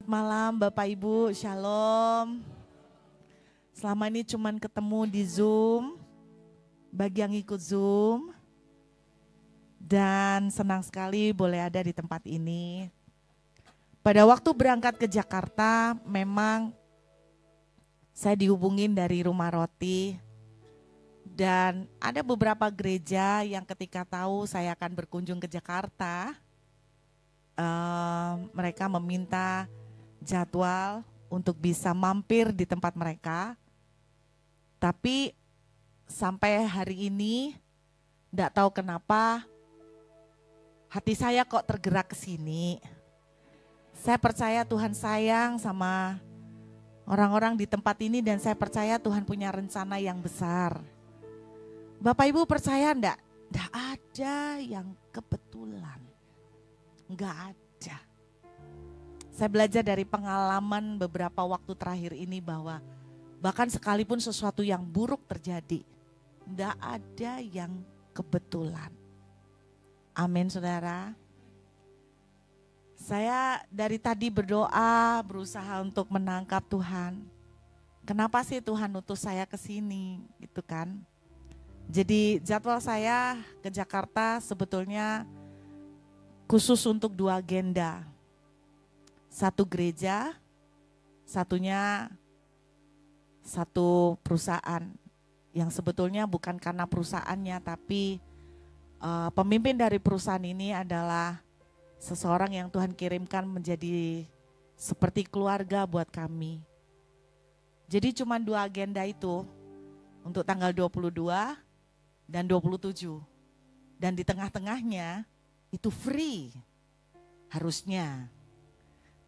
Selamat malam Bapak Ibu, Shalom. Selama ini cuman ketemu di Zoom, bagi yang ikut Zoom. Dan senang sekali boleh ada di tempat ini. Pada waktu berangkat ke Jakarta, memang saya dihubungin dari Rumah Roti. Dan ada beberapa gereja yang ketika tahu saya akan berkunjung ke Jakarta, mereka meminta jadwal untuk bisa mampir di tempat mereka. Tapi sampai hari ini enggak tahu kenapa hati saya kok tergerak ke sini. Saya percaya Tuhan sayang sama orang-orang di tempat ini dan saya percaya Tuhan punya rencana yang besar. Bapak Ibu percaya enggak? Enggak ada yang kebetulan. Enggak ada. Saya belajar dari pengalaman beberapa waktu terakhir ini bahwa bahkan sekalipun sesuatu yang buruk terjadi, enggak ada yang kebetulan. Amin saudara. Saya dari tadi berdoa, berusaha untuk menangkap Tuhan. Kenapa sih Tuhan utus saya ke sini gitu kan. Jadi jadwal saya ke Jakarta sebetulnya khusus untuk 2 agenda. Satu gereja, satunya satu perusahaan yang sebetulnya bukan karena perusahaannya tapi pemimpin dari perusahaan ini adalah seseorang yang Tuhan kirimkan menjadi seperti keluarga buat kami. Jadi cuma 2 agenda itu untuk tanggal 22 dan 27. Dan di tengah-tengahnya itu free harusnya.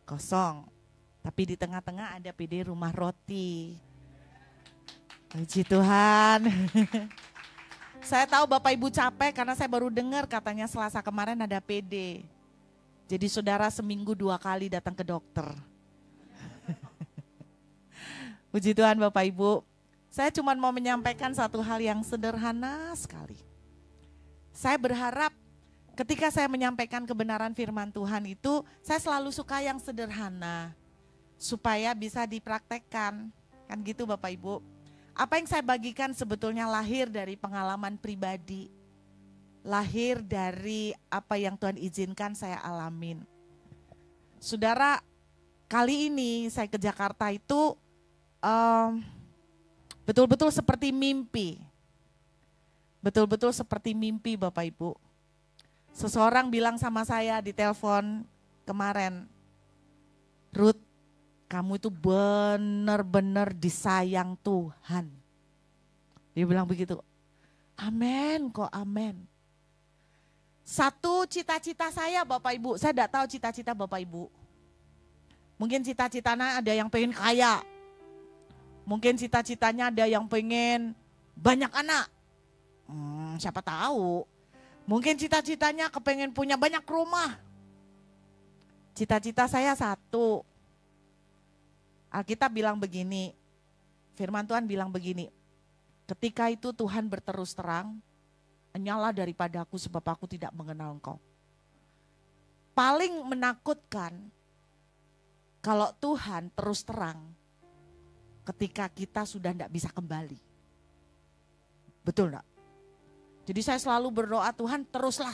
Kosong. Tapi di tengah-tengah ada PD Rumah Roti. Puji Tuhan. Saya tahu Bapak Ibu capek karena saya baru dengar katanya Selasa kemarin ada PD. Jadi saudara seminggu 2 kali datang ke dokter. Puji Tuhan Bapak Ibu. Saya cuma mau menyampaikan satu hal yang sederhana sekali. Saya berharap ketika saya menyampaikan kebenaran firman Tuhan itu, saya selalu suka yang sederhana. Supaya bisa dipraktekkan. Kan gitu Bapak Ibu. Apa yang saya bagikan sebetulnya lahir dari pengalaman pribadi. Lahir dari apa yang Tuhan izinkan saya alamin. Saudara, kali ini saya ke Jakarta itu betul-betul seperti mimpi. Betul-betul seperti mimpi Bapak Ibu. Seseorang bilang sama saya di telepon kemarin, Ruth, kamu itu benar-benar disayang Tuhan. Dia bilang begitu. Amin kok, amin. Satu cita-cita saya Bapak Ibu, saya tidak tahu cita-cita Bapak Ibu. Mungkin cita-citanya ada yang pengen kaya. Mungkin cita-citanya ada yang pengen banyak anak. Siapa tahu. Mungkin cita-citanya kepengen punya banyak rumah. Cita-cita saya satu. Alkitab bilang begini, firman Tuhan bilang begini, ketika itu Tuhan berterus terang, nyala daripada aku sebab aku tidak mengenal engkau. Paling menakutkan kalau Tuhan terus terang ketika kita sudah tidak bisa kembali. Betul enggak? Jadi saya selalu berdoa Tuhan teruslah,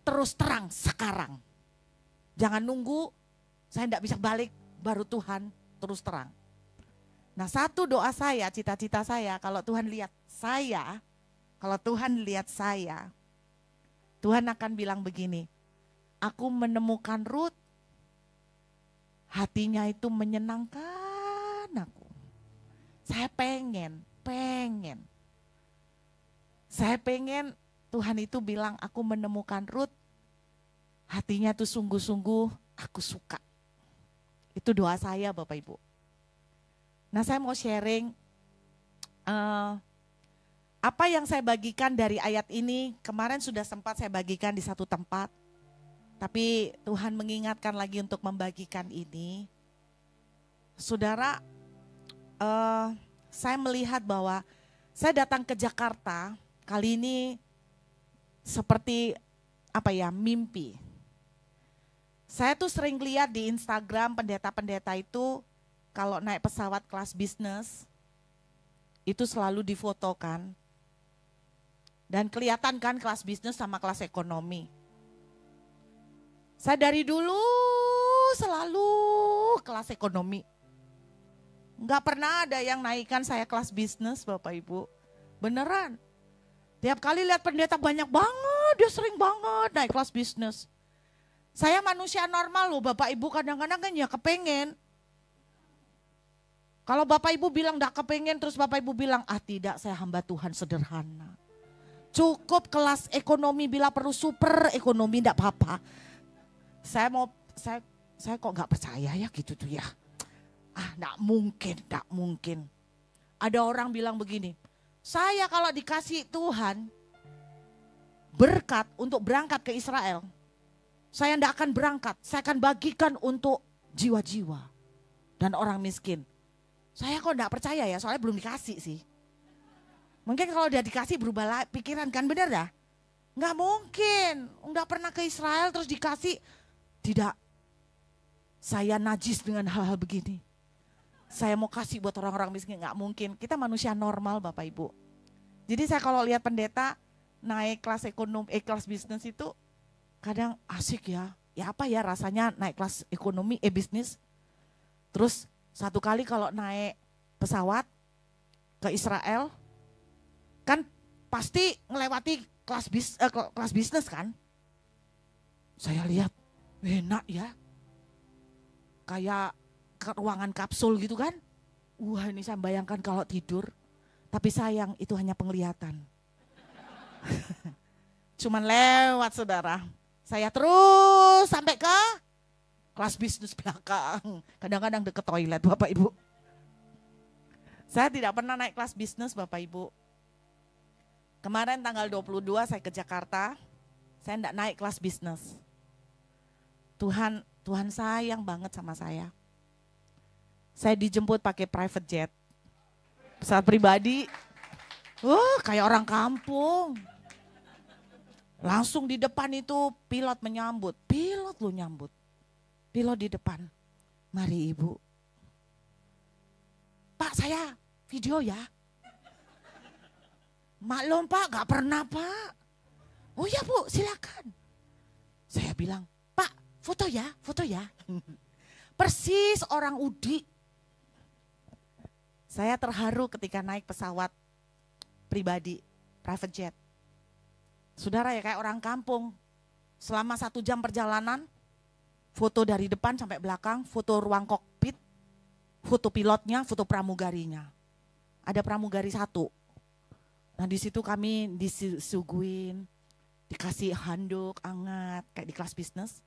terus terang sekarang. Jangan nunggu saya tidak bisa balik baru Tuhan terus terang. Nah satu doa saya, cita-cita saya kalau Tuhan lihat saya, kalau Tuhan lihat saya, Tuhan akan bilang begini, aku menemukan Ruth, hatinya itu menyenangkan aku. Saya pengen. Saya pengen Tuhan itu bilang aku menemukan Ruth, hatinya tuh sungguh-sungguh aku suka. Itu doa saya Bapak Ibu. Nah saya mau sharing apa yang saya bagikan dari ayat ini. Kemarin sudah sempat saya bagikan di satu tempat. Tapi Tuhan mengingatkan lagi untuk membagikan ini. Saudara, saya melihat bahwa saya datang ke Jakarta kali ini seperti mimpi. Saya tuh sering lihat di Instagram pendeta-pendeta itu kalau naik pesawat kelas bisnis itu selalu difotokan. Dan kelihatan kan kelas bisnis sama kelas ekonomi. Saya dari dulu selalu kelas ekonomi. Enggak pernah ada yang naikkan saya kelas bisnis Bapak Ibu. Beneran. Tiap kali lihat pendeta banyak banget, dia sering banget naik kelas bisnis. Saya manusia normal loh Bapak Ibu, kadang-kadang kan ya kepengen. Kalau Bapak Ibu bilang enggak kepengen, terus Bapak Ibu bilang, tidak, saya hamba Tuhan sederhana. Cukup kelas ekonomi, bila perlu super ekonomi enggak apa-apa. Saya kok enggak percaya ya gitu tuh ya. Enggak mungkin. Ada orang bilang begini, saya kalau dikasih Tuhan berkat untuk berangkat ke Israel, saya tidak akan berangkat, saya akan bagikan untuk jiwa-jiwa dan orang miskin. Saya kok tidak percaya ya, soalnya belum dikasih sih. Mungkin kalau udah dikasih berubah pikiran kan, benar dah? Nggak mungkin, nggak pernah ke Israel terus dikasih. Tidak, saya najis dengan hal-hal begini. Saya mau kasih buat orang-orang miskin, nggak mungkin. Kita manusia normal Bapak Ibu. Jadi saya kalau lihat pendeta naik kelas ekonomi, kelas bisnis itu, kadang asik ya. Ya apa ya rasanya naik kelas ekonomi, bisnis. Terus satu kali kalau naik pesawat ke Israel, kan pasti ngelewati kelas bisnis kan. Saya lihat, enak ya. Kayak ke ruangan kapsul gitu kan. Wah ini saya bayangkan kalau tidur. Tapi sayang itu hanya penglihatan. Cuman lewat saudara. Saya terus sampai ke kelas bisnis belakang. Kadang-kadang deket toilet Bapak Ibu. Saya tidak pernah naik kelas bisnis Bapak Ibu. Kemarin tanggal 22 saya ke Jakarta. Saya tidak naik kelas bisnis. Tuhan sayang banget sama saya. Saya dijemput pakai private jet. Pesawat pribadi. Kayak orang kampung. Langsung di depan itu pilot menyambut. Pilot lo nyambut. Pilot di depan. Mari Ibu. Pak saya video ya. Maklum Pak gak pernah Pak. Oh ya Bu silakan. Saya bilang Pak foto ya. Persis orang Udi. Saya terharu ketika naik pesawat pribadi, private jet. Saudara ya kayak orang kampung, selama 1 jam perjalanan, foto dari depan sampai belakang, foto ruang kokpit, foto pilotnya, foto pramugarinya. Ada pramugari 1. Nah di situ kami disuguhin, dikasih handuk hangat kayak di kelas bisnis,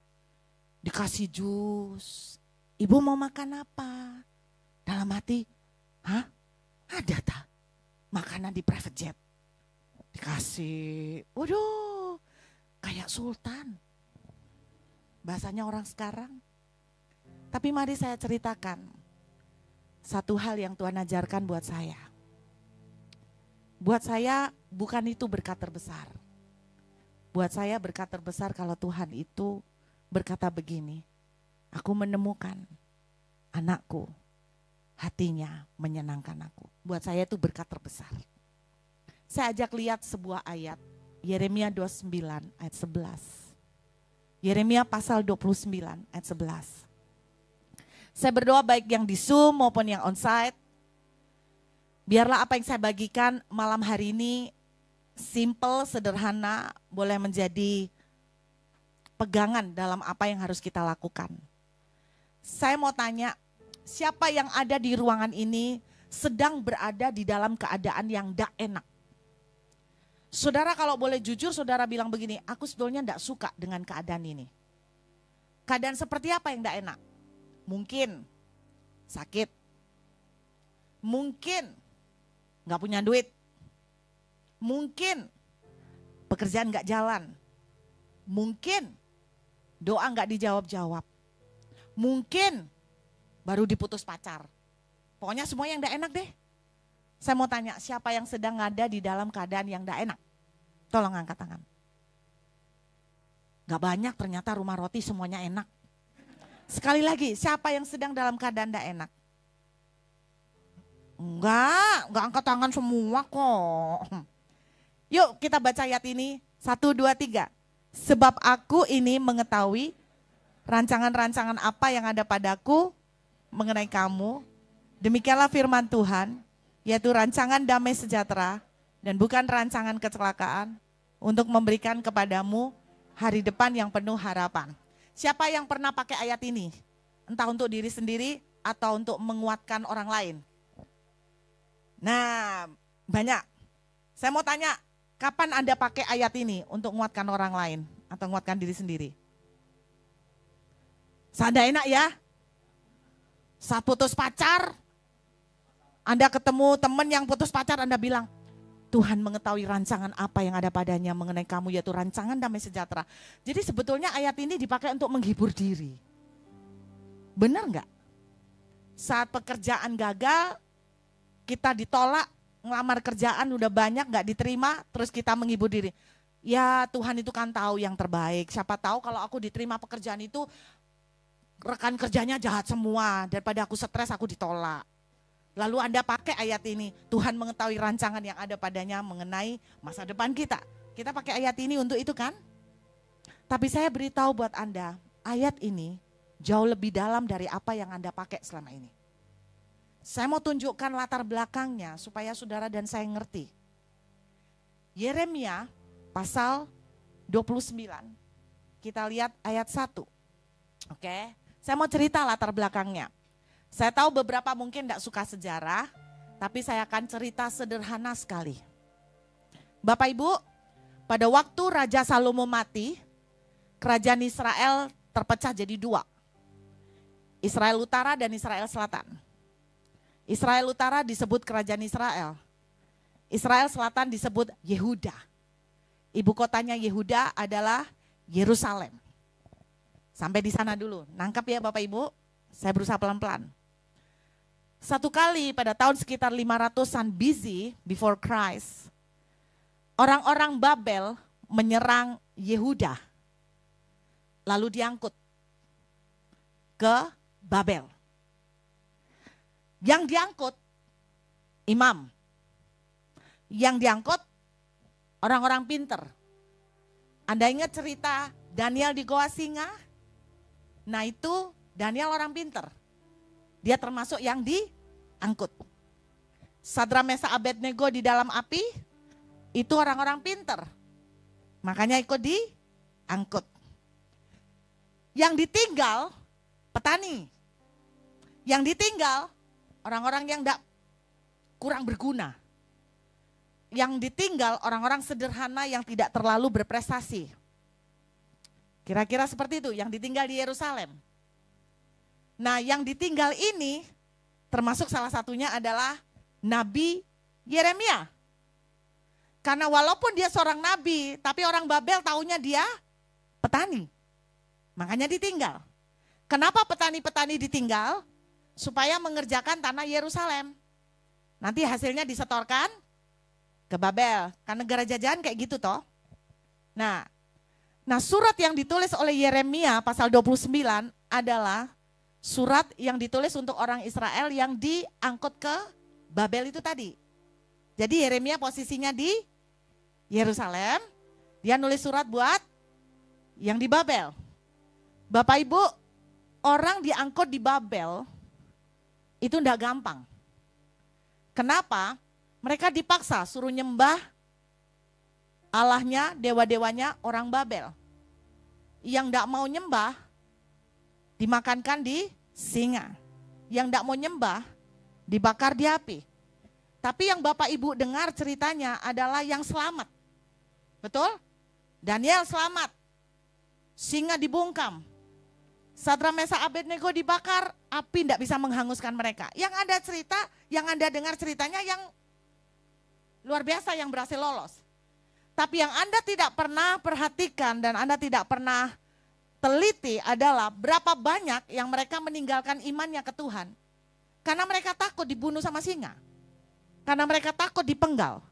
dikasih jus. Ibu mau makan apa? Dalam hati, ada tak makanan di private jet? Dikasih, waduh, kayak sultan. Bahasanya orang sekarang. Tapi mari saya ceritakan satu hal yang Tuhan ajarkan buat saya. Buat saya bukan itu berkat terbesar. Buat saya berkat terbesar kalau Tuhan itu berkata begini, aku menemukan anakku, hatinya menyenangkan aku. Buat saya itu berkat terbesar. Saya ajak lihat sebuah ayat, Yeremia 29 ayat 11. Yeremia pasal 29 ayat 11. Saya berdoa baik yang di Zoom maupun yang onsite. Biarlah apa yang saya bagikan malam hari ini simple, sederhana, boleh menjadi pegangan dalam apa yang harus kita lakukan. Saya mau tanya, siapa yang ada di ruangan ini sedang berada di dalam keadaan yang tidak enak? Saudara kalau boleh jujur, saudara bilang begini, aku sebetulnya tidak suka dengan keadaan ini. Keadaan seperti apa yang tidak enak? Mungkin sakit, mungkin nggak punya duit, mungkin pekerjaan nggak jalan, mungkin doa nggak dijawab-jawab, mungkin baru diputus pacar. Pokoknya semua yang nggak enak deh. Saya mau tanya, siapa yang sedang ada di dalam keadaan yang nggak enak? Tolong angkat tangan. Gak banyak ternyata rumah roti semuanya enak. Sekali lagi, siapa yang sedang dalam keadaan tidak enak? Enggak angkat tangan semua kok. Yuk kita baca ayat ini, 1, 2, 3. Sebab aku ini mengetahui rancangan-rancangan apa yang ada padaku mengenai kamu. Demikianlah firman Tuhan, yaitu rancangan damai sejahtera dan bukan rancangan kecelakaan, untuk memberikan kepadamu hari depan yang penuh harapan. Siapa yang pernah pakai ayat ini? Entah untuk diri sendiri atau untuk menguatkan orang lain. Nah, banyak. Saya mau tanya, kapan Anda pakai ayat ini untuk menguatkan orang lain atau menguatkan diri sendiri? Sada enak ya? Saat putus pacar, Anda ketemu teman yang putus pacar, Anda bilang, Tuhan mengetahui rancangan apa yang ada padanya mengenai kamu, yaitu rancangan damai sejahtera. Jadi sebetulnya ayat ini dipakai untuk menghibur diri. Benar enggak? Saat pekerjaan gagal, kita ditolak, ngelamar kerjaan udah banyak gak diterima, terus kita menghibur diri. Ya Tuhan itu kan tahu yang terbaik, siapa tahu kalau aku diterima pekerjaan itu, rekan kerjanya jahat semua, daripada aku stres aku ditolak. Lalu Anda pakai ayat ini, Tuhan mengetahui rancangan yang ada padanya mengenai masa depan kita. Kita pakai ayat ini untuk itu kan? Tapi saya beritahu buat Anda, ayat ini jauh lebih dalam dari apa yang Anda pakai selama ini. Saya mau tunjukkan latar belakangnya supaya saudara dan saya ngerti. Yeremia pasal 29, kita lihat ayat 1. Oke, saya mau cerita latar belakangnya. Saya tahu beberapa mungkin tidak suka sejarah, tapi saya akan cerita sederhana sekali. Bapak Ibu, pada waktu Raja Salomo mati, kerajaan Israel terpecah jadi 2. Israel Utara dan Israel Selatan. Israel Utara disebut kerajaan Israel. Israel Selatan disebut Yehuda. Ibu kotanya Yehuda adalah Yerusalem. Sampai di sana dulu. Nangkap ya Bapak Ibu? Saya berusaha pelan-pelan. Satu kali pada tahun sekitar 500-an BC before Christ, orang-orang Babel menyerang Yehuda. Lalu diangkut ke Babel. Yang diangkut imam. Yang diangkut orang-orang pinter. Anda ingat cerita Daniel di Goa Singa? Nah itu Daniel orang pinter. Dia termasuk yang diangkut. Sadra Mesa Abednego di dalam api, itu orang-orang pinter. Makanya ikut diangkut. Yang ditinggal petani. Yang ditinggal orang-orang yang kurang berguna. Yang ditinggal orang-orang sederhana yang tidak terlalu berprestasi. Kira-kira seperti itu, yang ditinggal di Yerusalem. Nah yang ditinggal ini termasuk salah satunya adalah Nabi Yeremia. Karena walaupun dia seorang nabi, tapi orang Babel taunya dia petani. Makanya ditinggal. Kenapa petani-petani ditinggal? Supaya mengerjakan tanah Yerusalem. Nanti hasilnya disetorkan ke Babel. Kan negara jajahan kayak gitu toh. Nah surat yang ditulis oleh Yeremia pasal 29 adalah surat yang ditulis untuk orang Israel yang diangkut ke Babel itu tadi. Jadi Yeremia posisinya di Yerusalem, dia nulis surat buat yang di Babel. Bapak Ibu, orang diangkut di Babel itu enggak gampang. Kenapa? Mereka dipaksa suruh nyembah Allahnya, dewa-dewanya orang Babel. Yang enggak mau nyembah dimakankan di singa. Yang enggak mau nyembah dibakar di api. Tapi yang Bapak Ibu dengar ceritanya adalah yang selamat. Betul? Daniel selamat. Singa dibungkam. Sadra Mesa Abednego dibakar, api tidak bisa menghanguskan mereka. Yang ada cerita, yang Anda dengar ceritanya yang luar biasa yang berhasil lolos. Tapi yang Anda tidak pernah perhatikan dan Anda tidak pernah teliti adalah berapa banyak yang mereka meninggalkan imannya ke Tuhan. Karena mereka takut dibunuh sama singa. Karena mereka takut dipenggal.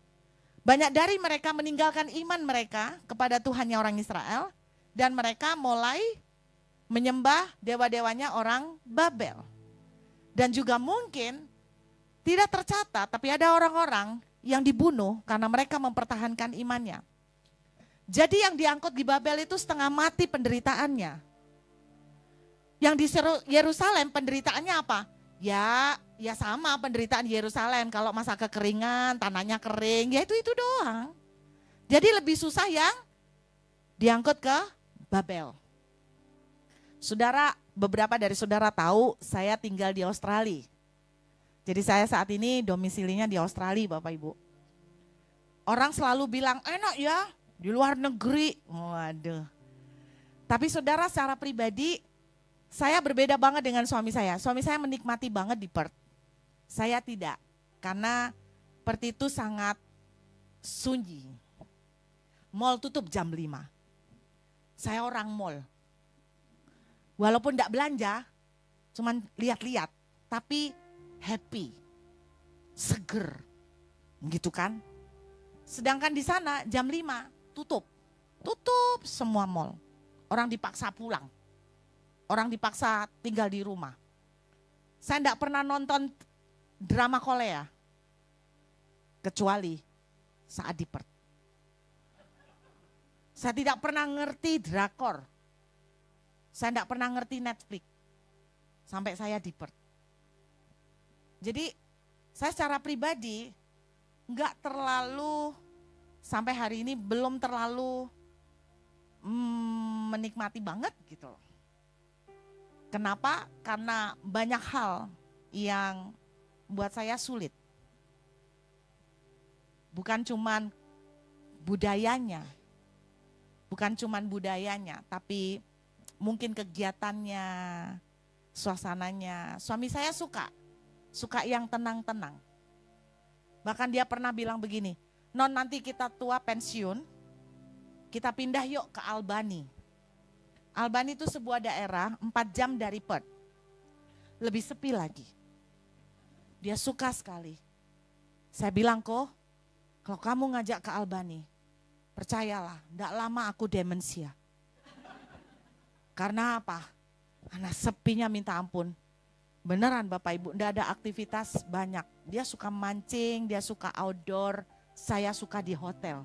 Banyak dari mereka meninggalkan iman mereka kepada Tuhannya orang Israel dan mereka mulai menyembah dewa-dewanya orang Babel. Dan juga mungkin tidak tercatat, tapi ada orang-orang yang dibunuh karena mereka mempertahankan imannya. Jadi yang diangkut di Babel itu setengah mati penderitaannya. Yang di Yerusalem penderitaannya apa? Ya sama penderitaan Yerusalem. Kalau masa kekeringan, tanahnya kering, ya itu doang. Jadi lebih susah yang diangkut ke Babel. Saudara, beberapa dari saudara tahu saya tinggal di Australia. Jadi saya saat ini domisilinya di Australia, Bapak Ibu. Orang selalu bilang, enak ya di luar negeri. Waduh. Tapi saudara, secara pribadi saya berbeda banget dengan suami saya. Suami saya menikmati banget di Perth. Saya tidak, karena Perth itu sangat sunyi. Mall tutup jam 5. Saya orang mall. Walaupun tidak belanja, cuman lihat-lihat, tapi happy, seger, gitu kan. Sedangkan di sana jam 5 tutup semua mall. Orang dipaksa pulang. Orang dipaksa tinggal di rumah. Saya tidak pernah nonton drama Korea. Kecuali saat di Perth. Saya tidak pernah ngerti drakor. Saya tidak pernah ngerti Netflix. Sampai saya di Perth. Jadi saya secara pribadi enggak terlalu, sampai hari ini belum terlalu menikmati banget gitu loh. Kenapa? Karena banyak hal yang buat saya sulit. Bukan cuman budayanya, tapi mungkin kegiatannya, suasananya. Suami saya suka yang tenang-tenang. Bahkan dia pernah bilang begini, non nanti kita tua pensiun, kita pindah yuk ke Albany. Albany itu sebuah daerah 4 jam dari Perth. Lebih sepi lagi. Dia suka sekali. Saya bilang, kok kalau kamu ngajak ke Albany, percayalah, tidak lama aku demensia. Karena apa? Karena sepinya minta ampun. Beneran Bapak Ibu, tidak ada aktivitas banyak. Dia suka mancing, dia suka outdoor, saya suka di hotel.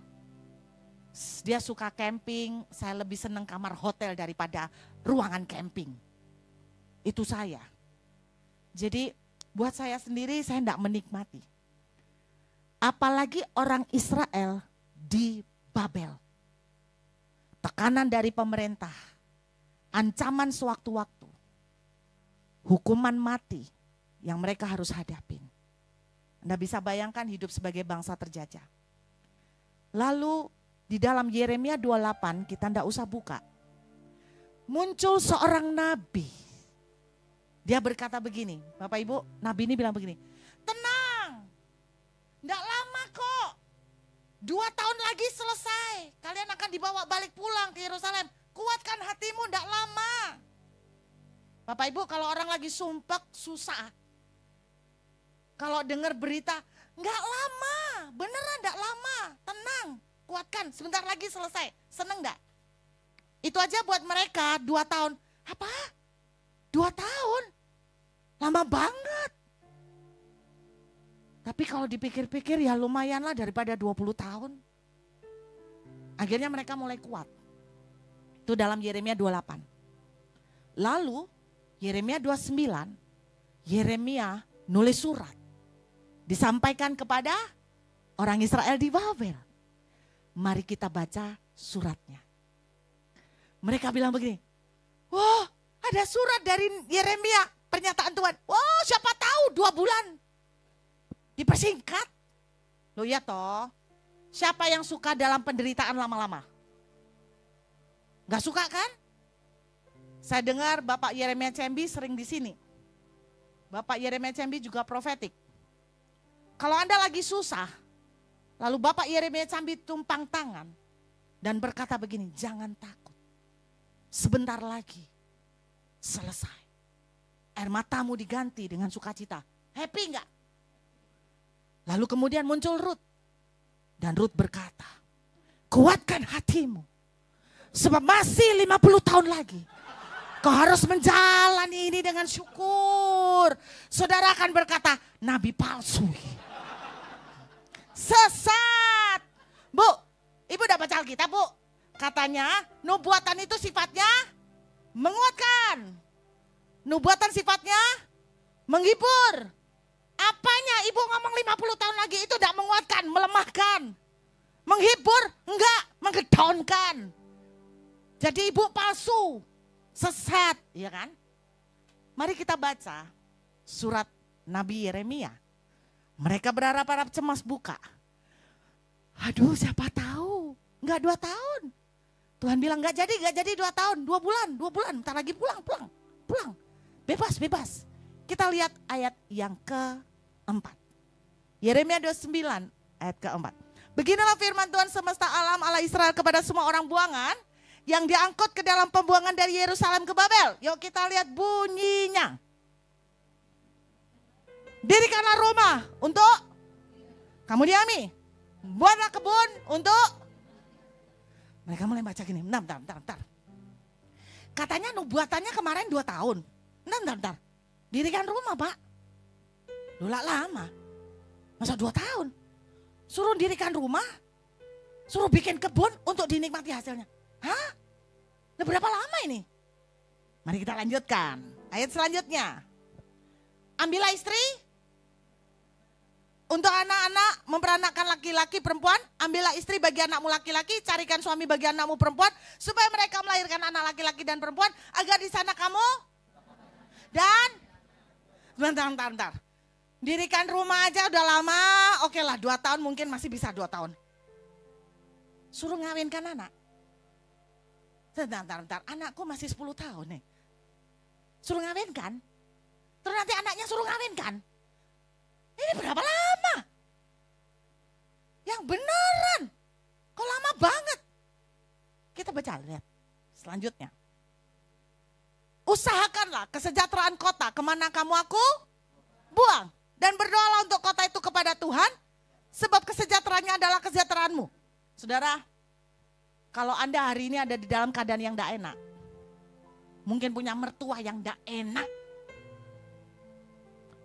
Dia suka camping, saya lebih senang kamar hotel daripada ruangan camping. Itu saya. Jadi buat saya sendiri saya tidak menikmati. Apalagi orang Israel di Babel. Tekanan dari pemerintah, ancaman sewaktu-waktu, hukuman mati yang mereka harus hadapin. Anda bisa bayangkan hidup sebagai bangsa terjajah. Lalu di dalam Yeremia 28 kita tidak usah buka. Muncul seorang nabi. Dia berkata begini, Bapak Ibu, nabi ini bilang begini, tenang, tidak lama kok, 2 tahun lagi selesai, kalian akan dibawa balik pulang ke Yerusalem, kuatkan hatimu, tidak lama. Bapak Ibu, kalau orang lagi sumpek susah. Kalau dengar berita, nggak lama, beneran nggak lama, tenang, kuatkan, sebentar lagi selesai, seneng nggak? Itu aja buat mereka 2 tahun, apa? 2 tahun? Lama banget. Tapi kalau dipikir-pikir ya lumayanlah daripada 20 tahun. Akhirnya mereka mulai kuat. Itu dalam Yeremia 28. Lalu Yeremia 29, Yeremia nulis surat. Disampaikan kepada orang Israel di Babel. Mari kita baca suratnya. Mereka bilang begini, wah ada surat dari Yeremia, pernyataan Tuhan. Wah siapa tahu 2 bulan. Dipersingkat. Loh ya toh, siapa yang suka dalam penderitaan lama-lama? Gak suka kan? Saya dengar Bapak Yeremia Cembi sering di sini. Bapak Yeremia Cembi juga profetik. Kalau Anda lagi susah, lalu Bapak Yeremia Cembi tumpang tangan dan berkata begini, jangan takut. Sebentar lagi selesai. Air matamu diganti dengan sukacita. Happy enggak? Lalu kemudian muncul Rut. Dan Rut berkata, kuatkan hatimu. Sebab masih 50 tahun lagi. Kau harus menjalani ini dengan syukur. Saudara akan berkata, nabi palsu. Sesat. Bu, ibu udah baca Alkitab, Bu? Katanya nubuatan itu sifatnya menguatkan. Nubuatan sifatnya menghibur. Apanya ibu ngomong 50 tahun lagi itu tidak menguatkan, melemahkan. Menghibur, enggak, mengedownkan. Jadi ibu palsu, sesat, ya kan? Mari kita baca surat Nabi Yeremia. Mereka berharap-harap cemas buka. Aduh, siapa tahu, enggak 2 tahun. Tuhan bilang enggak jadi 2 tahun, 2 bulan, bentar lagi pulang. Bebas. Kita lihat ayat yang ke-4. Yeremia 29 ayat ke-4. Beginilah firman Tuhan semesta alam Allah Israel kepada semua orang buangan yang diangkut ke dalam pembuangan dari Yerusalem ke Babel. Yuk kita lihat bunyinya. Dirikanlah rumah untuk kamu diami. Buatlah kebun untuk. Mereka mulai baca gini, bentar. Katanya nubuatannya kemarin 2 tahun. Bentar. Dirikan rumah, Pak. Lola lama. Masa 2 tahun? Suruh dirikan rumah, suruh bikin kebun untuk dinikmati hasilnya. Hah? Udah berapa lama ini? Mari kita lanjutkan. Ayat selanjutnya. Ambillah istri untuk anak-anak memperanakkan laki-laki perempuan. Ambillah istri bagi anakmu laki-laki, carikan suami bagi anakmu perempuan. Supaya mereka melahirkan anak laki-laki dan perempuan. Agar di sana kamu dan bentar. Dirikan rumah aja udah lama, oke lah 2 tahun mungkin masih bisa 2 tahun. Suruh ngawinkan anak. Bentar, anakku masih 10 tahun nih. Suruh ngawinkan. Terus nanti anaknya suruh ngawinkan. Ini berapa lama? Yang beneran. Kok lama banget? Kita baca, lihat. Selanjutnya. Usahakanlah kesejahteraan kota kemana kamu aku buang. Dan berdoalah untuk kota itu kepada Tuhan, sebab kesejahteraannya adalah kesejahteraanmu. Saudara, kalau Anda hari ini ada di dalam keadaan yang tidak enak, mungkin punya mertua yang tidak enak,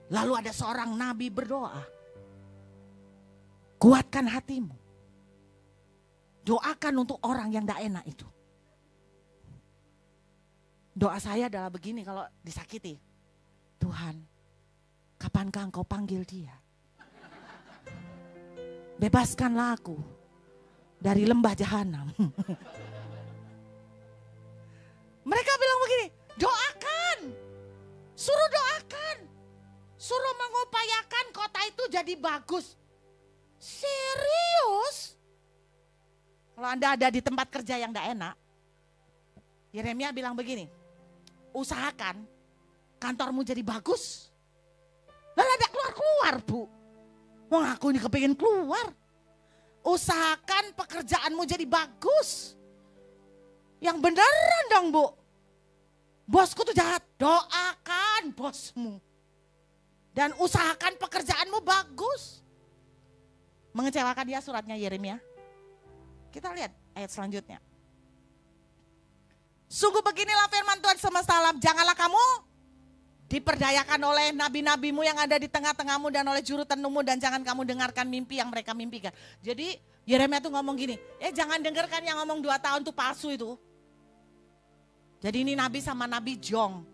lalu ada seorang nabi berdoa, kuatkan hatimu, doakan untuk orang yang tidak enak itu. Doa saya adalah begini kalau disakiti, Tuhan, kapankah engkau panggil dia? Bebaskanlah aku dari lembah jahanam. Mereka bilang begini, doakan. Suruh doakan. Suruh mengupayakan kota itu jadi bagus. Serius? Kalau Anda ada di tempat kerja yang tidak enak, Yeremia bilang begini, usahakan kantormu jadi bagus. Lalu ada keluar, Bu. Wong aku ini kepingin keluar. Usahakan pekerjaanmu jadi bagus. Yang beneran dong, Bu. Bosku tuh jahat. Doakan bosmu. Dan usahakan pekerjaanmu bagus. Mengecewakan dia suratnya Yeremia. Kita lihat ayat selanjutnya. Sungguh beginilah firman Tuhan semesta alam. Janganlah kamu diperdayakan oleh nabi-nabimu yang ada di tengah-tengahmu dan oleh juru tenungmu, dan jangan kamu dengarkan mimpi yang mereka mimpikan. Jadi Yeremia tuh ngomong gini, jangan dengarkan yang ngomong 2 tahun tuh palsu itu. Jadi ini nabi sama nabi jong.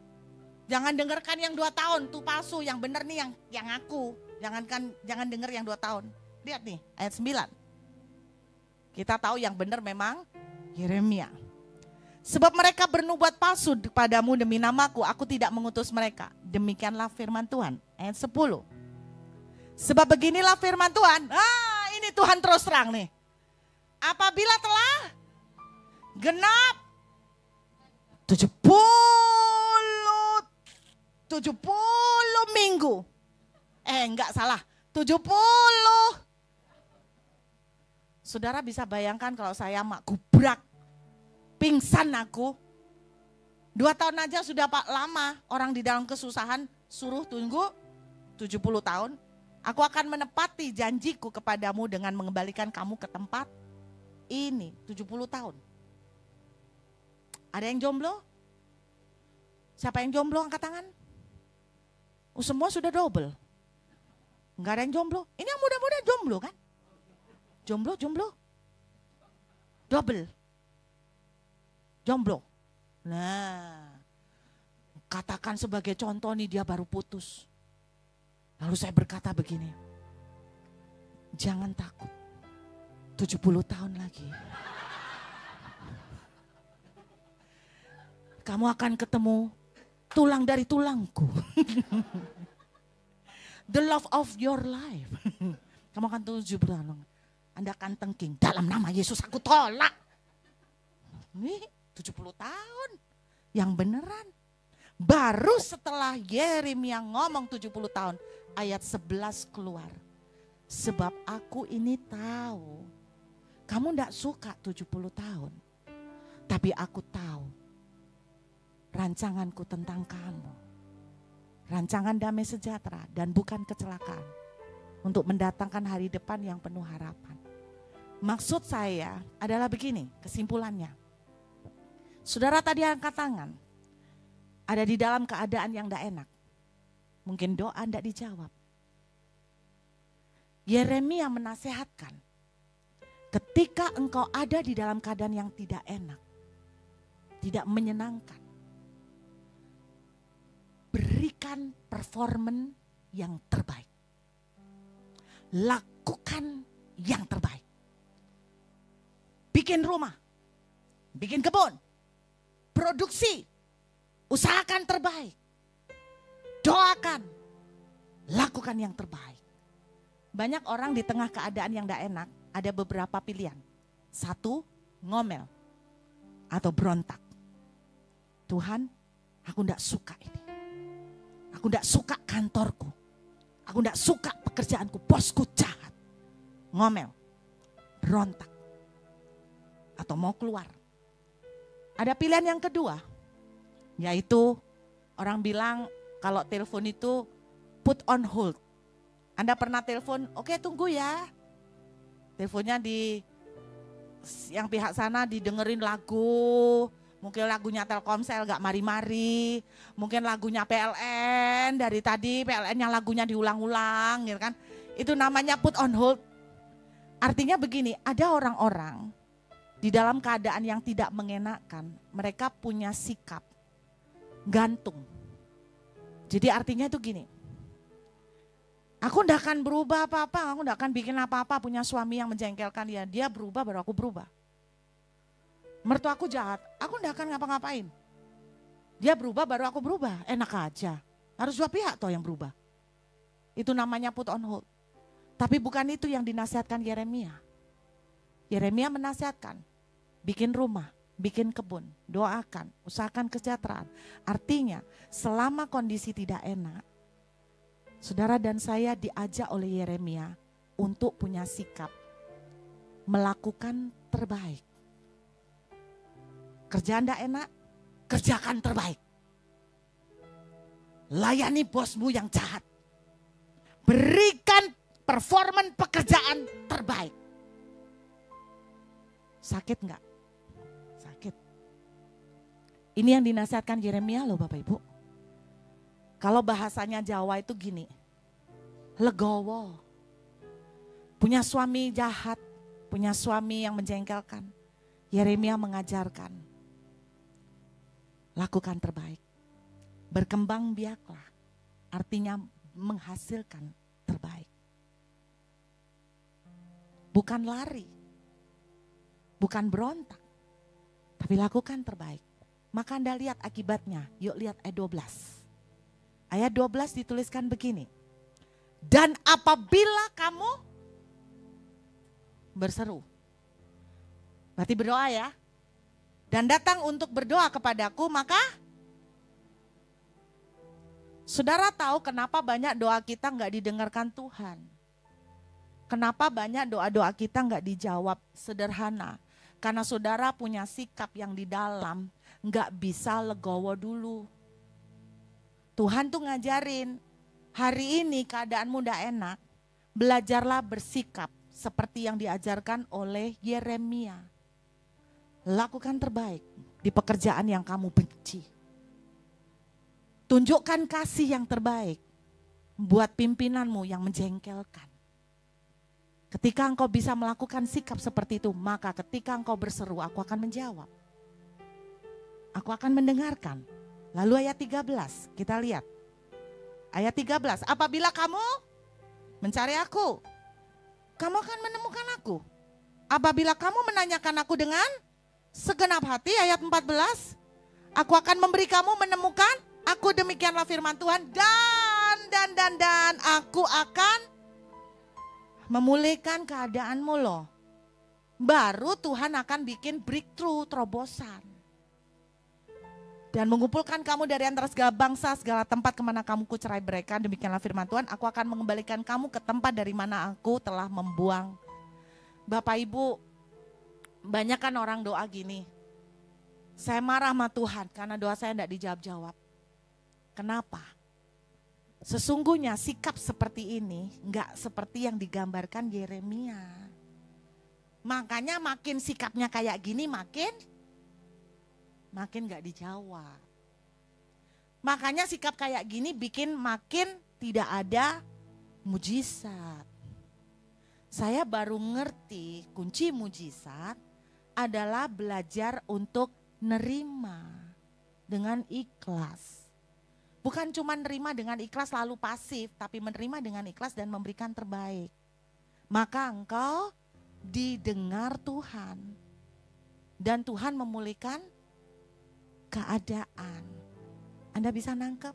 Jangan dengarkan yang 2 tahun tuh palsu, yang bener nih yang aku. Jangan dengar yang 2 tahun. Lihat nih ayat 9. Kita tahu yang benar memang Yeremia. Sebab mereka bernubuat palsu kepadamu demi namaku, aku tidak mengutus mereka. Demikianlah firman Tuhan. Ayat 10. Sebab beginilah firman Tuhan. Ini Tuhan terus terang nih. Apabila telah genap 70 minggu. Enggak salah. 70. Saudara bisa bayangkan kalau saya mak gubrak. Pingsan aku. 2 tahun aja sudah lama orang di dalam kesusahan, suruh tunggu 70 tahun. Aku akan menepati janjiku kepadamu dengan mengembalikan kamu ke tempat ini. 70 tahun. Ada yang jomblo? Siapa yang jomblo angkat tangan? Semua sudah double. Enggak ada yang jomblo. Ini yang muda-muda jomblo kan? Jomblo. Double. Jomblo. Nah, katakan sebagai contoh nih dia baru putus. Lalu saya berkata begini, jangan takut, 70 tahun lagi. Kamu akan ketemu tulang dari tulangku. The love of your life. Kamu akan 70 tahun. Anda akan tengking, dalam nama Yesus aku tolak. Nih 70 tahun, yang beneran. Baru setelah Yeremia ngomong 70 tahun, ayat 11 keluar. Sebab aku ini tahu, kamu tidak suka 70 tahun. Tapi aku tahu, rancanganku tentang kamu. Rancangan damai sejahtera dan bukan kecelakaan. Untuk mendatangkan hari depan yang penuh harapan. Maksud saya adalah begini, kesimpulannya. Saudara tadi angkat tangan, ada di dalam keadaan yang tidak enak. Mungkin doa tidak dijawab. Yeremia menasehatkan, ketika engkau ada di dalam keadaan yang tidak enak, tidak menyenangkan, berikan performan yang terbaik. Lakukan yang terbaik. Bikin rumah, bikin kebun, produksi, usahakan terbaik. Doakan, lakukan yang terbaik. Banyak orang di tengah keadaan yang tidak enak, ada beberapa pilihan. Satu, ngomel atau berontak. Tuhan, aku tidak suka ini. Aku tidak suka kantorku. Aku tidak suka pekerjaanku, bosku jahat. Ngomel, berontak. Atau mau keluar. Ada pilihan yang kedua, yaitu orang bilang kalau telepon itu put on hold. Anda pernah telepon, oke tunggu ya. Teleponnya yang pihak sana didengerin lagu. Mungkin lagunya Telkomsel gak mari-mari. Mungkin lagunya PLN, dari tadi PLN yang lagunya diulang-ulang gitu kan. Itu namanya put on hold. Artinya begini, ada orang-orang di dalam keadaan yang tidak mengenakan, mereka punya sikap gantung. Jadi artinya itu gini, aku tidak akan berubah apa-apa, aku tidak akan bikin apa-apa, punya suami yang menjengkelkan dia berubah baru aku berubah. Mertua aku jahat, aku tidak akan ngapa-ngapain. Dia berubah baru aku berubah, enak aja. Harus dua pihak toh yang berubah. Itu namanya put on hold. Tapi bukan itu yang dinasihatkan Yeremia. Yeremia menasihatkan, bikin rumah, bikin kebun, doakan, usahakan kesejahteraan. Artinya selama kondisi tidak enak, saudara dan saya diajak oleh Yeremia untuk punya sikap melakukan terbaik. Kerjaan tidak enak, kerjakan terbaik. Layani bosmu yang jahat. Berikan performan pekerjaan terbaik. Sakit enggak? Sakit. Ini yang dinasihatkan Yeremia loh Bapak Ibu. Kalau bahasanya Jawa itu gini, legowo. Punya suami jahat, punya suami yang menjengkelkan. Yeremia mengajarkan, lakukan terbaik. Berkembang biaklah, artinya menghasilkan terbaik. Bukan lari. Bukan berontak, tapi lakukan terbaik. Maka Anda lihat akibatnya. Yuk lihat ayat 12. Ayat 12 dituliskan begini. Dan apabila kamu berseru. Berarti berdoa ya. Dan datang untuk berdoa kepadaku, maka saudara tahu kenapa banyak doa kita enggak didengarkan Tuhan. Kenapa banyak doa-doa kita enggak dijawab? Sederhana. Karena saudara punya sikap yang di dalam nggak bisa legowo dulu. Tuhan tuh ngajarin, hari ini keadaanmu nggak enak, belajarlah bersikap seperti yang diajarkan oleh Yeremia. Lakukan terbaik di pekerjaan yang kamu benci. Tunjukkan kasih yang terbaik buat pimpinanmu yang menjengkelkan. Ketika engkau bisa melakukan sikap seperti itu, maka ketika engkau berseru, aku akan menjawab. Aku akan mendengarkan. Lalu ayat 13, kita lihat. Ayat 13, apabila kamu mencari aku, kamu akan menemukan aku. Apabila kamu menanyakan aku dengan segenap hati, ayat 14, aku akan memberi kamu menemukan aku, demikianlah firman Tuhan. Dan aku akan memulihkan keadaanmu loh. Baru Tuhan akan bikin breakthrough, terobosan. Dan mengumpulkan kamu dari antara segala bangsa, segala tempat kemana kamu kucerai beraikan. Demikianlah firman Tuhan, aku akan mengembalikan kamu ke tempat dari mana aku telah membuang. Bapak Ibu, banyak kan orang doa gini, saya marah sama Tuhan karena doa saya tidak dijawab-jawab. Kenapa? Sesungguhnya sikap seperti ini enggak seperti yang digambarkan Yeremia. Makanya makin sikapnya kayak gini makin enggak dijawab. Makanya sikap kayak gini bikin makin tidak ada mujizat. Saya baru ngerti kunci mujizat adalah belajar untuk nerima dengan ikhlas. Bukan cuma nerima dengan ikhlas lalu pasif, tapi menerima dengan ikhlas dan memberikan terbaik. Maka engkau didengar Tuhan. Dan Tuhan memulihkan keadaan. Anda bisa nangkep?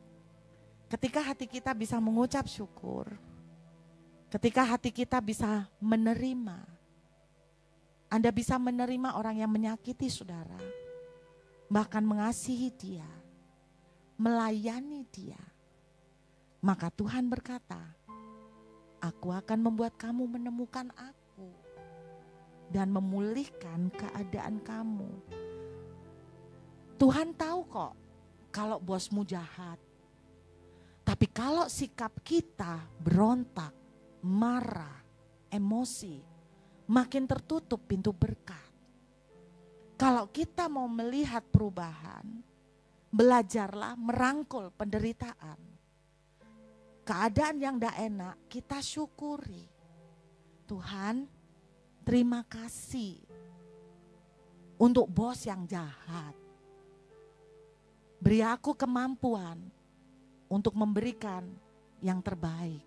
Ketika hati kita bisa mengucap syukur, ketika hati kita bisa menerima, Anda bisa menerima orang yang menyakiti saudara, bahkan mengasihi dia, melayani dia. Maka Tuhan berkata, aku akan membuat kamu menemukan aku dan memulihkan keadaan kamu. Tuhan tahu kok kalau bosmu jahat. Tapi kalau sikap kita berontak, marah, emosi, makin tertutup pintu berkat. Kalau kita mau melihat perubahan, belajarlah merangkul penderitaan. Keadaan yang tidak enak, kita syukuri. Tuhan, terima kasih untuk bos yang jahat. Beri aku kemampuan untuk memberikan yang terbaik.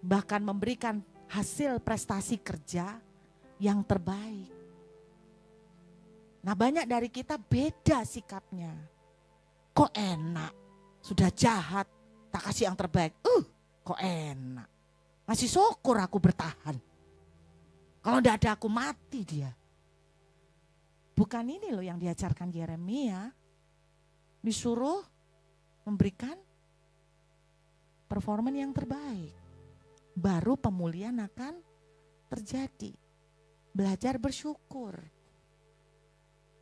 Bahkan memberikan hasil prestasi kerja yang terbaik. Nah, banyak dari kita beda sikapnya. Kok enak, sudah jahat, tak kasih yang terbaik. Kok enak, masih syukur aku bertahan. Kalau tidak ada aku mati dia. Bukan ini loh yang diajarkan Yeremia. Disuruh memberikan performa yang terbaik. Baru pemulihan akan terjadi. Belajar bersyukur.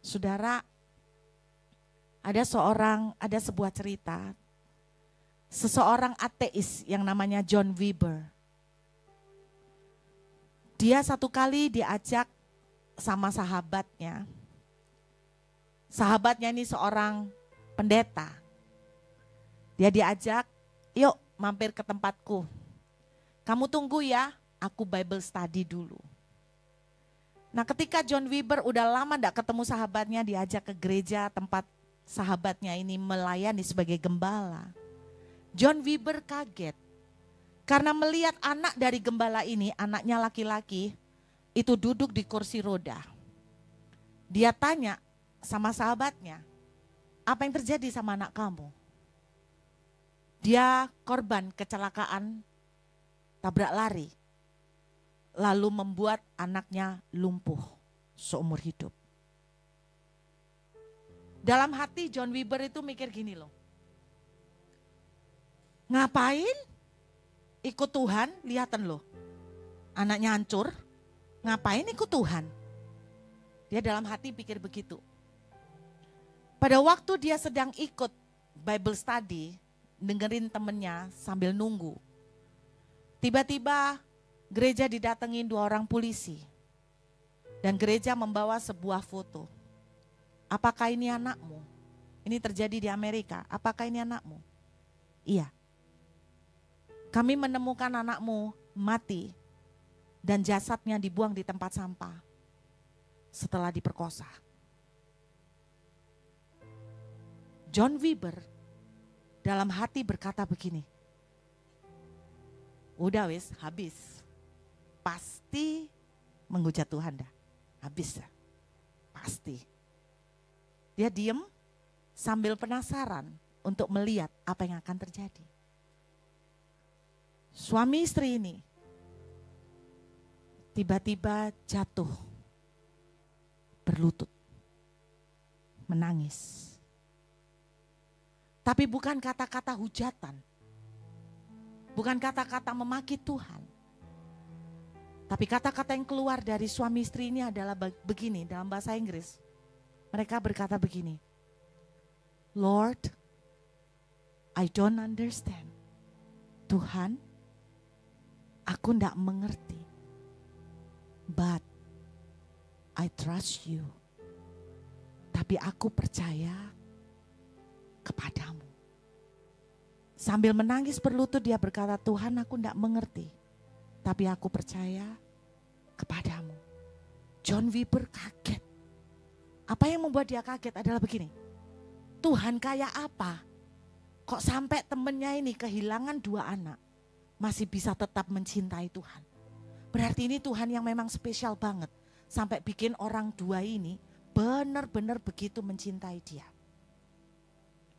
Saudara, ada sebuah cerita. Seseorang ateis yang namanya John Weber. Dia satu kali diajak sama sahabatnya. Sahabatnya ini seorang pendeta. Dia diajak, yuk mampir ke tempatku. Kamu tunggu ya, aku Bible study dulu. Nah, ketika John Weber udah lama gak ketemu sahabatnya, diajak ke gereja tempat sahabatnya ini melayani sebagai gembala. John Weber kaget. Karena melihat anak dari gembala ini, anaknya laki-laki, itu duduk di kursi roda. Dia tanya sama sahabatnya, apa yang terjadi sama anak kamu? Dia korban kecelakaan tabrak lari. Lalu membuat anaknya lumpuh seumur hidup. Dalam hati John Weber itu mikir gini loh. Ngapain ikut Tuhan? Lihatan loh. Anaknya hancur. Ngapain ikut Tuhan? Dia dalam hati pikir begitu. Pada waktu dia sedang ikut Bible study, dengerin temennya sambil nunggu. Tiba-tiba gereja didatengin 2 orang polisi. Dan gereja membawa sebuah foto. Apakah ini anakmu? Ini terjadi di Amerika. Apakah ini anakmu? Iya. Kami menemukan anakmu mati dan jasadnya dibuang di tempat sampah setelah diperkosa. John Wimber dalam hati berkata begini, udah wis, habis. Pasti menghujat Tuhan dah. Habis dah. Pasti. Dia diem sambil penasaran untuk melihat apa yang akan terjadi. Suami istri ini tiba-tiba jatuh, berlutut, menangis. Tapi bukan kata-kata hujatan, bukan kata-kata memaki Tuhan. Tapi kata-kata yang keluar dari suami istri ini adalah begini, dalam bahasa Inggris. Mereka berkata begini, Lord, I don't understand. Tuhan, aku tidak mengerti. But I trust you. Tapi aku percaya kepadamu. Sambil menangis berlutut dia berkata, Tuhan, aku tidak mengerti. Tapi aku percaya kepadamu. John Wimber kaget. Apa yang membuat dia kaget adalah begini. Tuhan kayak apa? Kok sampai temennya ini kehilangan 2 anak. Masih bisa tetap mencintai Tuhan. Berarti ini Tuhan yang memang spesial banget. Sampai bikin orang 2 ini benar-benar begitu mencintai dia.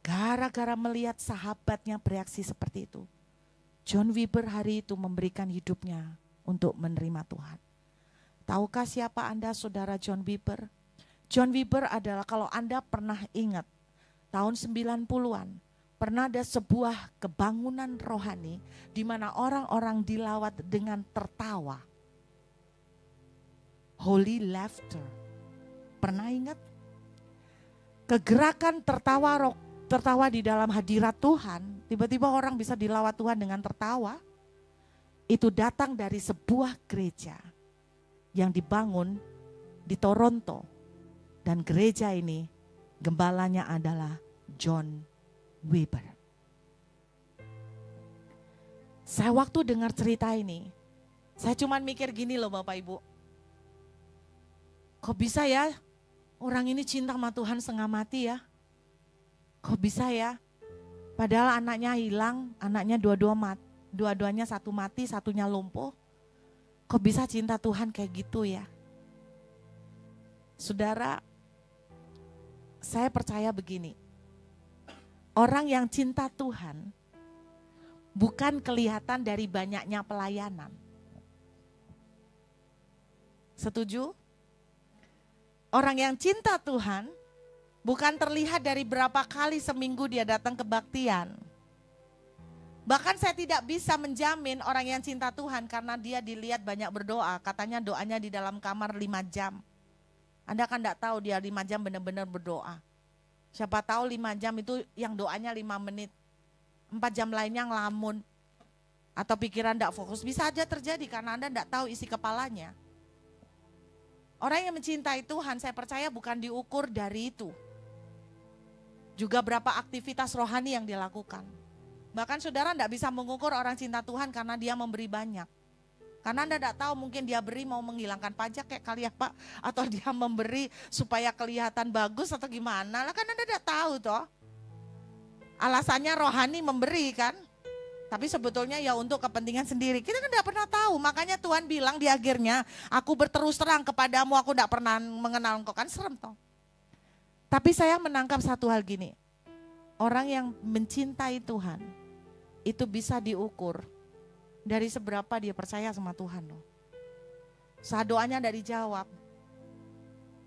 Gara-gara melihat sahabatnya bereaksi seperti itu. John Wimber hari itu memberikan hidupnya untuk menerima Tuhan. Tahukah siapa Anda saudara John Wimber? John Wimber adalah, kalau Anda pernah ingat, tahun 90-an, pernah ada sebuah kebangunan rohani di mana orang-orang dilawat dengan tertawa. Holy laughter. Pernah ingat? Kegerakan tertawa di dalam hadirat Tuhan, tiba-tiba orang bisa dilawat Tuhan dengan tertawa. Itu datang dari sebuah gereja yang dibangun di Toronto. Dan gereja ini gembalanya adalah John Wimber. Saya waktu dengar cerita ini, saya cuma mikir gini loh Bapak Ibu. Kok bisa ya orang ini cinta sama Tuhan setengah mati ya? Kok bisa ya? Padahal anaknya hilang, anaknya dua-duanya satu mati, satunya lumpuh. Kok bisa cinta Tuhan kayak gitu ya? Saudara, saya percaya begini. Orang yang cinta Tuhan bukan kelihatan dari banyaknya pelayanan. Setuju? Orang yang cinta Tuhan bukan terlihat dari berapa kali seminggu dia datang kebaktian. Bahkan saya tidak bisa menjamin orang yang cinta Tuhan karena dia dilihat banyak berdoa. Katanya doanya di dalam kamar 5 jam. Anda kan tidak tahu dia 5 jam benar-benar berdoa. Siapa tahu 5 jam itu yang doanya 5 menit. 4 jam lainnya ngelamun. Atau pikiran tidak fokus. Bisa aja terjadi karena Anda tidak tahu isi kepalanya. Orang yang mencintai Tuhan saya percaya bukan diukur dari itu. Juga berapa aktivitas rohani yang dilakukan. Bahkan saudara tidak bisa mengukur orang cinta Tuhan karena dia memberi banyak. Karena Anda tidak tahu mungkin dia beri mau menghilangkan pajak kayak kali ya Pak. Atau dia memberi supaya kelihatan bagus atau gimana. Lah kan Anda tidak tahu toh. Alasannya rohani memberi kan. Tapi sebetulnya ya untuk kepentingan sendiri. Kita kan tidak pernah tahu. Makanya Tuhan bilang di akhirnya, aku berterus terang kepadamu, aku tidak pernah mengenal engkau. Kan serem toh. Tapi saya menangkap satu hal gini. Orang yang mencintai Tuhan, itu bisa diukur dari seberapa dia percaya sama Tuhan loh. Saat doanya tidak dijawab,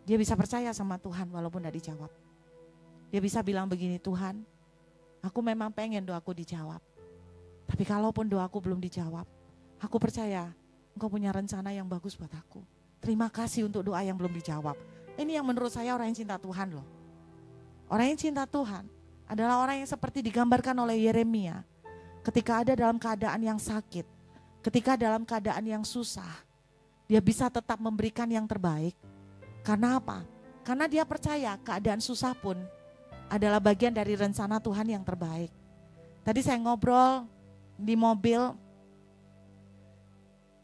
dia bisa percaya sama Tuhan walaupun tidak dijawab. Dia bisa bilang begini, Tuhan, aku memang pengen doaku dijawab. Tapi kalaupun doaku belum dijawab, aku percaya Engkau punya rencana yang bagus buat aku. Terima kasih untuk doa yang belum dijawab. Ini yang menurut saya orang yang cinta Tuhan loh. Orang yang cinta Tuhan adalah orang yang seperti digambarkan oleh Yeremia. Ketika ada dalam keadaan yang sakit, ketika dalam keadaan yang susah, dia bisa tetap memberikan yang terbaik. Karena apa? Karena dia percaya keadaan susah pun adalah bagian dari rencana Tuhan yang terbaik. Tadi saya ngobrol di mobil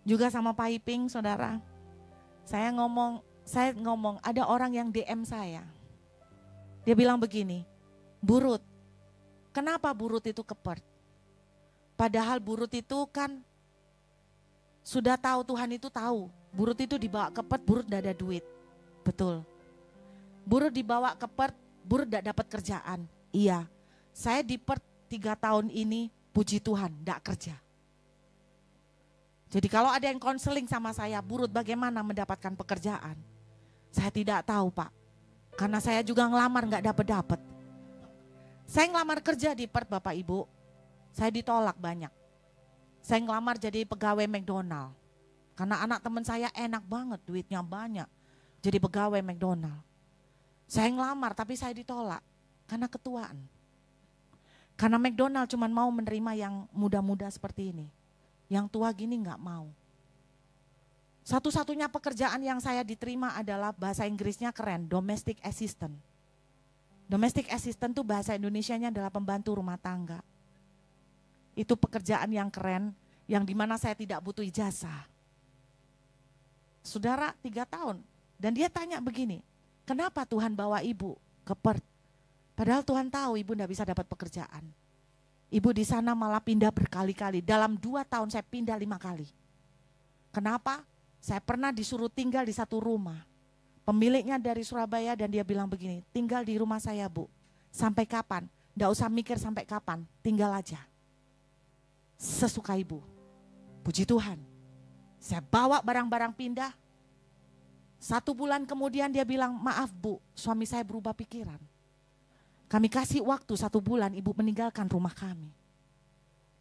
juga sama Pak Iping, saudara. Saya ngomong ada orang yang DM saya. Dia bilang begini, Bu Ruth, kenapa Bu Ruth itu ke Perth? Padahal Bu Ruth itu kan sudah tahu, Tuhan itu tahu. Bu Ruth itu dibawa ke Perth, Bu Ruth tidak ada duit. Betul. Bu Ruth dibawa ke Perth, Bu Ruth tidak dapat kerjaan. Iya, saya di Perth 3 tahun ini, puji Tuhan, tidak kerja. Jadi kalau ada yang konseling sama saya, Bu Ruth bagaimana mendapatkan pekerjaan? Saya tidak tahu, Pak. Karena saya juga ngelamar nggak dapat. Saya ngelamar kerja di Perth, Bapak Ibu. Saya ditolak banyak. Saya ngelamar jadi pegawai McDonald. Karena anak teman saya enak banget, duitnya banyak. Jadi pegawai McDonald. Saya ngelamar tapi saya ditolak karena ketuaan. Karena McDonald cuma mau menerima yang muda-muda seperti ini. Yang tua gini nggak mau. Satu-satunya pekerjaan yang saya diterima adalah bahasa Inggrisnya keren, domestic assistant. Domestic assistant tuh bahasa Indonesianya adalah pembantu rumah tangga. Itu pekerjaan yang keren, yang dimana saya tidak butuh ijazah. Saudara 3 tahun, dan dia tanya begini, kenapa Tuhan bawa ibu ke Perth? Padahal Tuhan tahu ibu tidak bisa dapat pekerjaan. Ibu di sana malah pindah berkali-kali, dalam 2 tahun saya pindah 5 kali. Kenapa? Saya pernah disuruh tinggal di satu rumah. Pemiliknya dari Surabaya dan dia bilang begini, tinggal di rumah saya Bu, sampai kapan? Tidak usah mikir sampai kapan, tinggal aja. Sesuka ibu. Puji Tuhan. Saya bawa barang-barang pindah. 1 bulan kemudian dia bilang, maaf Bu, suami saya berubah pikiran. Kami kasih waktu 1 bulan, ibu meninggalkan rumah kami.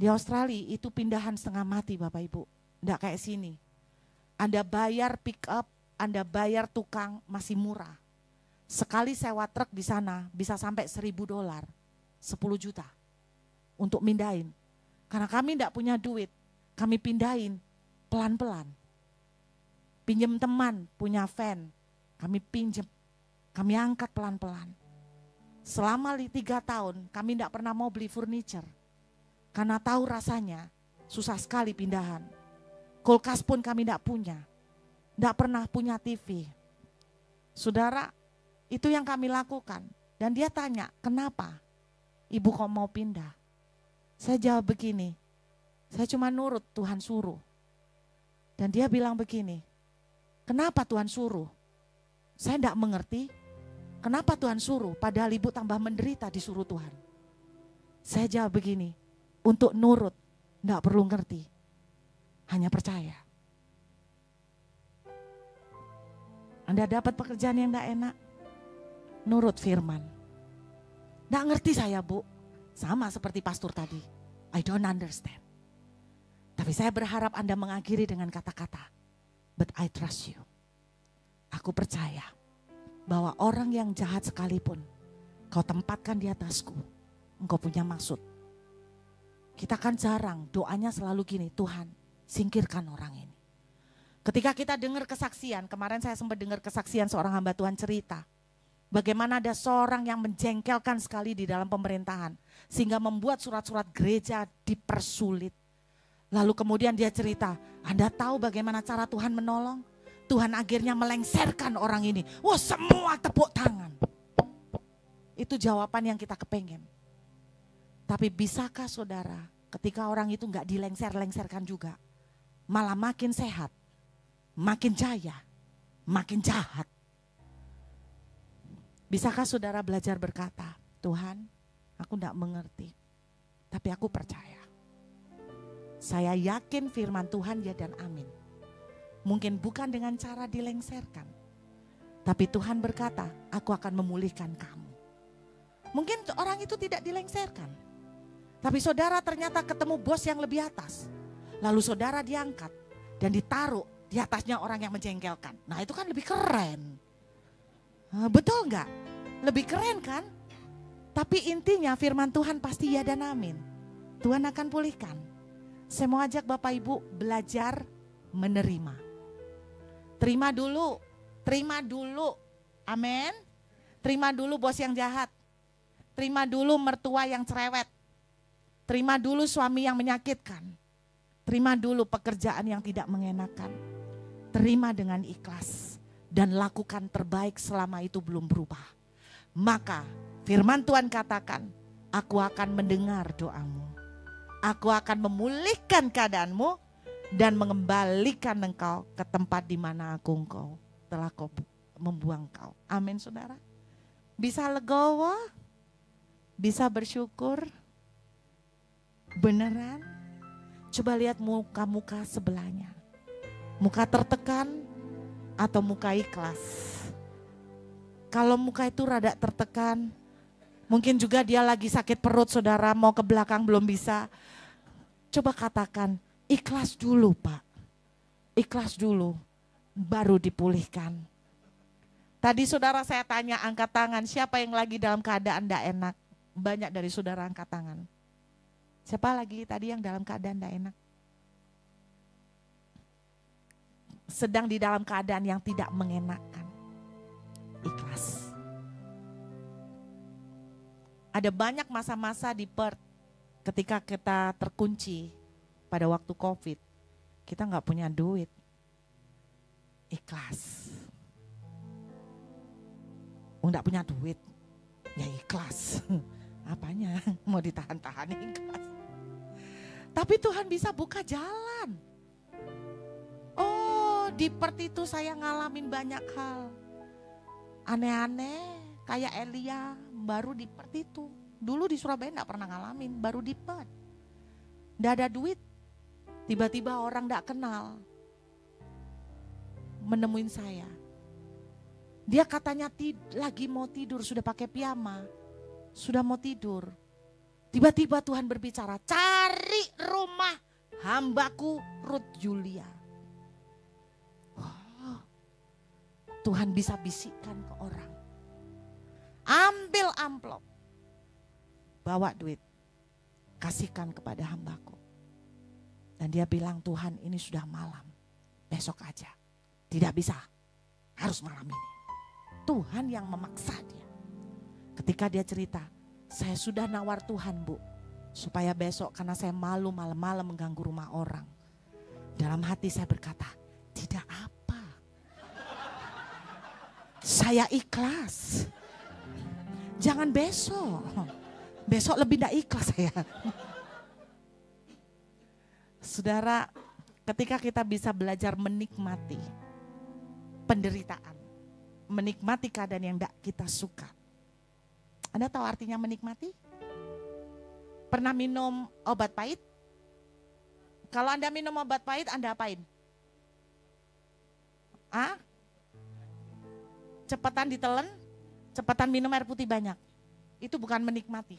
Di Australia itu pindahan setengah mati Bapak Ibu. Tidak kayak sini. Anda bayar pick up, Anda bayar tukang masih murah. Sekali sewa truk di sana bisa sampai $1.000, 10 juta untuk mindahin. Karena kami tidak punya duit, kami pindahin pelan-pelan. Pinjem teman, punya van, kami pinjem, kami angkat pelan-pelan. Selama 3 tahun kami tidak pernah mau beli furniture. Karena tahu rasanya susah sekali pindahan. Kulkas pun kami tidak punya. Tidak pernah punya TV. Saudara, itu yang kami lakukan. Dan dia tanya, kenapa ibu kok mau pindah? Saya jawab begini, saya cuma nurut Tuhan suruh. Dan dia bilang begini, kenapa Tuhan suruh? Saya tidak mengerti, kenapa Tuhan suruh padahal ibu tambah menderita disuruh Tuhan. Saya jawab begini, untuk nurut, tidak perlu ngerti, hanya percaya. Anda dapat pekerjaan yang tidak enak, nurut firman. Tidak ngerti saya Bu, sama seperti pastor tadi, I don't understand. Tapi saya berharap Anda mengakhiri dengan kata-kata, but I trust you. Aku percaya bahwa orang yang jahat sekalipun, kau tempatkan di atasku, engkau punya maksud. Kita kan jarang, doanya selalu gini, Tuhan singkirkan orang ini. Ketika kita dengar kesaksian, kemarin saya sempat dengar kesaksian seorang hamba Tuhan cerita, bagaimana ada seorang yang menjengkelkan sekali di dalam pemerintahan, sehingga membuat surat-surat gereja dipersulit. Lalu kemudian dia cerita, Anda tahu bagaimana cara Tuhan menolong? Tuhan akhirnya melengsarkan orang ini. Wah, semua tepuk tangan. Itu jawaban yang kita kepengen. Tapi bisakah saudara, ketika orang itu gak dilengser-lengserkan juga, malah makin sehat, makin jaya, makin jahat. Bisakah saudara belajar berkata, Tuhan, aku gak mengerti, tapi aku percaya. Saya yakin firman Tuhan ya dan amin. Mungkin bukan dengan cara dilengserkan, tapi Tuhan berkata, aku akan memulihkan kamu. Mungkin orang itu tidak dilengserkan, tapi saudara ternyata ketemu bos yang lebih atas. Lalu saudara diangkat dan ditaruh di atasnya orang yang menjengkelkan. Nah itu kan lebih keren. Betul enggak? Lebih keren kan? Tapi intinya firman Tuhan pasti ya dan amin. Tuhan akan pulihkan. Saya mau ajak Bapak Ibu belajar menerima. Terima dulu, amin. Terima dulu bos yang jahat. Terima dulu mertua yang cerewet. Terima dulu suami yang menyakitkan. Terima dulu pekerjaan yang tidak mengenakan. Terima dengan ikhlas. Dan lakukan terbaik selama itu belum berubah. Maka firman Tuhan katakan, aku akan mendengar doamu. Aku akan memulihkan keadaanmu dan mengembalikan engkau ke tempat di mana engkau telah membuang kau. Amin saudara. Bisa legowo, bisa bersyukur. Beneran? Coba lihat muka-muka sebelahnya. Muka tertekan atau muka ikhlas. Kalau muka itu rada tertekan, mungkin juga dia lagi sakit perut saudara, mau ke belakang belum bisa. Coba katakan, ikhlas dulu Pak. Ikhlas dulu, baru dipulihkan. Tadi saudara saya tanya, angkat tangan, siapa yang lagi dalam keadaan tidak enak? Banyak dari saudara angkat tangan. Siapa lagi tadi yang dalam keadaan tidak enak? Sedang di dalam keadaan yang tidak mengenakan. Ikhlas. Ada banyak masa-masa di Perth ketika kita terkunci pada waktu COVID. Kita nggak punya duit. Ikhlas. Nggak punya duit, ya ikhlas. Apanya? Mau ditahan-tahan ikhlas. Tapi Tuhan bisa buka jalan. Oh, di Perth itu saya ngalamin banyak hal. Aneh-aneh, kayak Elia, baru di Perth itu. Dulu di Surabaya enggak pernah ngalamin, baru di Perth. Enggak ada duit, tiba-tiba orang enggak kenal menemuin saya. Dia katanya lagi mau tidur, sudah pakai piyama, sudah mau tidur. Tiba-tiba Tuhan berbicara, cari rumah hambaku Ruth Julia. Oh, Tuhan bisa bisikkan ke orang. Ambil amplop, bawa duit, kasihkan kepada hambaku. Dan dia bilang, Tuhan ini sudah malam, besok aja. Tidak bisa, harus malam ini. Tuhan yang memaksa dia. Ketika dia cerita, saya sudah nawar Tuhan Bu, supaya besok karena saya malu malam-malam mengganggu rumah orang. Dalam hati saya berkata, tidak apa. Saya ikhlas. Jangan besok. Besok lebih tidak ikhlas saya. Saudara, ketika kita bisa belajar menikmati penderitaan, menikmati keadaan yang tidak kita suka. Anda tahu artinya menikmati? Pernah minum obat pahit? Kalau Anda minum obat pahit, Anda apain? Cepetan ditelan, cepetan minum air putih banyak. Itu bukan menikmati.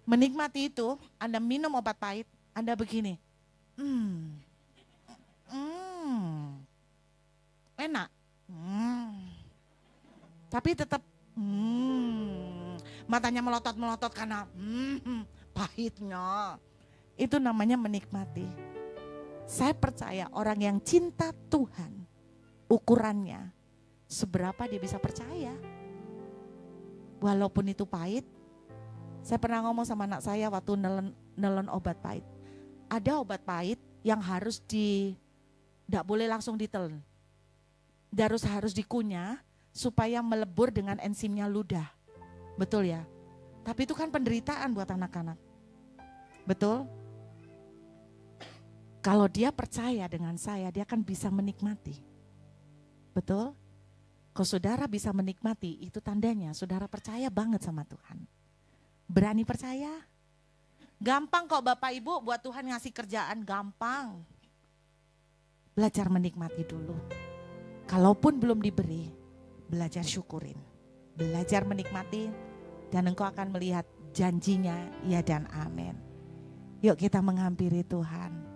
Menikmati itu, Anda minum obat pahit, Anda begini. Enak. Tapi tetap matanya melotot-melotot karena pahitnya. Itu namanya menikmati. Saya percaya orang yang cinta Tuhan, ukurannya seberapa dia bisa percaya. Walaupun itu pahit. Saya pernah ngomong sama anak saya waktu nelen obat pahit. Ada obat pahit yang harus tidak boleh langsung ditelan. Harus dikunyah supaya melebur dengan enzimnya ludah. Betul ya? Tapi itu kan penderitaan buat anak-anak. Betul? Kalau dia percaya dengan saya, dia akan bisa menikmati. Betul? Kalau saudara bisa menikmati, itu tandanya saudara percaya banget sama Tuhan. Berani percaya? Gampang kok Bapak Ibu buat Tuhan ngasih kerjaan, gampang. Belajar menikmati dulu. Kalaupun belum diberi, belajar syukurin. Belajar menikmati dan engkau akan melihat janjinya ya dan amin. Yuk kita menghampiri Tuhan.